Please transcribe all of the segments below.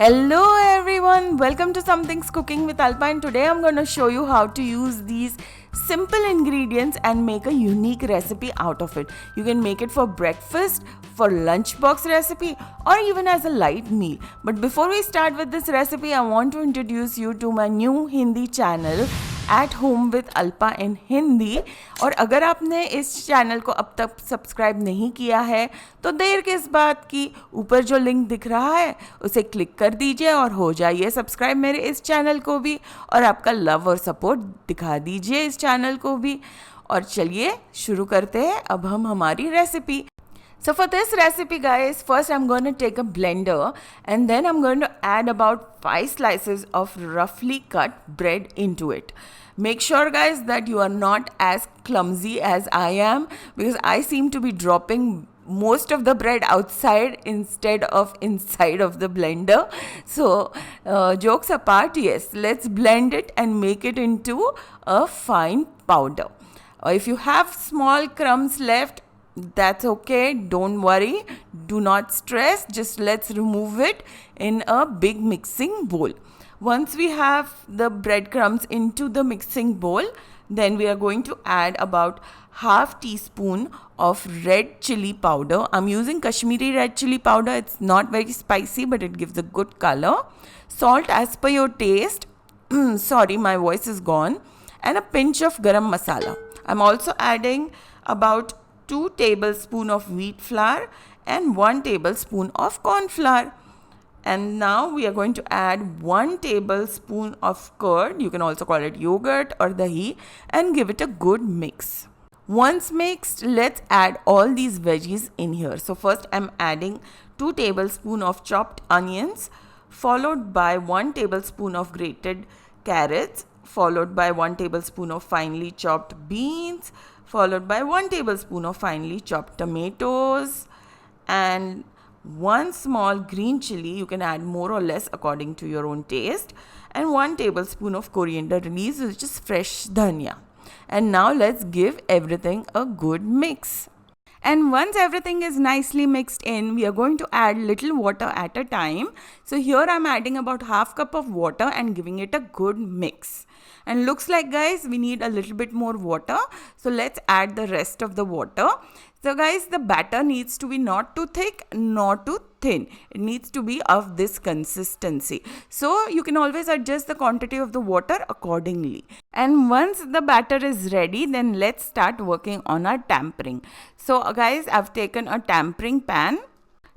Hello everyone, welcome to Something's Cooking with Alpa, and today I'm going to show you how to use these simple ingredients and make a unique recipe out of it. You can make it for breakfast, for lunchbox recipe, or even as a light meal. But before we start with this recipe, I want to introduce you to my new Hindi channel at home with Alpa in Hindi. और अगर आपने इस channel को अब तक subscribe नहीं किया है तो देर किस बात की, ऊपर जो लिंक दिख रहा है उसे क्लिक कर दीजिए और हो जाइए सब्सक्राइब मेरे इस चैनल को भी, और आपका लव और सपोर्ट दिखा दीजिए इस चैनल को भी. और चलिए शुरू करते हैं अब हम हमारी recipe. So for this recipe guys, first I'm going to take a blender and then I'm going to add about 5 slices of roughly cut bread into it. Make sure guys that you are not as clumsy as I am, because I seem to be dropping most of the bread outside instead of inside of the blender. So jokes apart, yes, let's blend it and make it into a fine powder. If you have small crumbs left, that's okay, don't worry, do not stress, just let's remove it in a big mixing bowl. Once we have the breadcrumbs into the mixing bowl, then we are going to add about half teaspoon of red chili powder. I'm using Kashmiri red chili powder. It's not very spicy, but it gives a good color. Salt as per your taste. Sorry, my voice is gone. And a pinch of garam masala. I'm also adding about 2 tablespoons of wheat flour and 1 tablespoon of corn flour. And now we are going to add 1 tablespoon of curd, you can also call it yogurt or dahi, and give it a good mix. Once mixed, let's add all these veggies in here. So first I'm adding 2 tablespoons of chopped onions, followed by 1 tablespoon of grated carrots, followed by 1 tablespoon of finely chopped beans, followed by 1 tablespoon of finely chopped tomatoes, and 1 small green chili, you can add more or less according to your own taste, and 1 tablespoon of coriander leaves, which is fresh dhania. And now let's give everything a good mix. And once everything is nicely mixed in, we are going to add little water at a time. So here I'm adding about half cup of water and giving it a good mix. And looks like guys, we need a little bit more water. So let's add the rest of the water. So guys, the batter needs to be not too thick, not too thin. It needs to be of this consistency. So you can always adjust the quantity of the water accordingly. And once the batter is ready, then let's start working on our tempering. So guys, I've taken a tempering pan,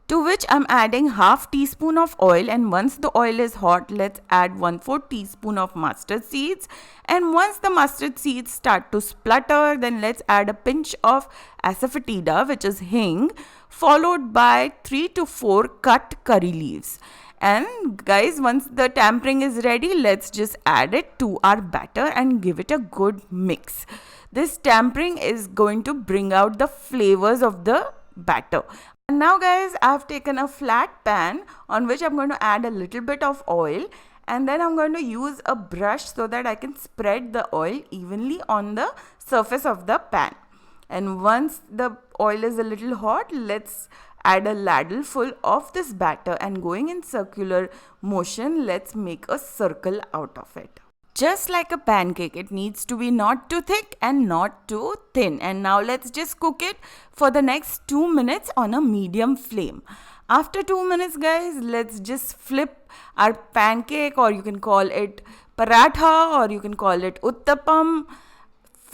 to which I'm adding half teaspoon of oil, and once the oil is hot, let's add 1/4 teaspoon of mustard seeds. And once the mustard seeds start to splutter, then let's add a pinch of asafoetida, which is hing, followed by 3 to 4 cut curry leaves. And guys, once the tempering is ready, let's just add it to our batter and give it a good mix. This tempering is going to bring out the flavors of the batter. And now guys, I've taken a flat pan on which I'm going to add a little bit of oil, and then I'm going to use a brush so that I can spread the oil evenly on the surface of the pan. And once the oil is a little hot, let's add a ladle full of this batter, and going in circular motion, let's make a circle out of it. Just like a pancake, it needs to be not too thick and not too thin. And now let's just cook it for the next 2 minutes on a medium flame. After 2 minutes guys, let's just flip our pancake, or you can call it paratha, or you can call it uttapam.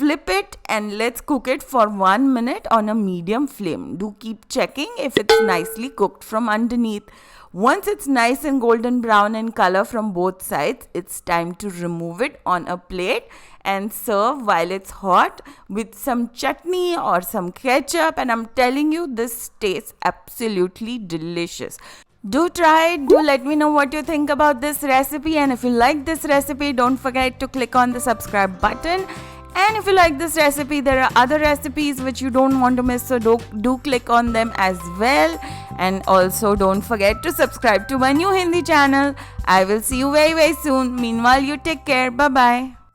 Flip it and let's cook it for 1 minute on a medium flame. Do keep checking if it's nicely cooked from underneath. Once it's nice and golden brown in color from both sides, it's time to remove it on a plate and serve while it's hot with some chutney or some ketchup. And I'm telling you, this tastes absolutely delicious. Do try it. Do let me know what you think about this recipe. And if you like this recipe, don't forget to click on the subscribe button. And if you like this recipe, there are other recipes which you don't want to miss, so do click on them as well. And also don't forget to subscribe to my new Hindi channel. I will see you very soon. Meanwhile, you take care. Bye bye.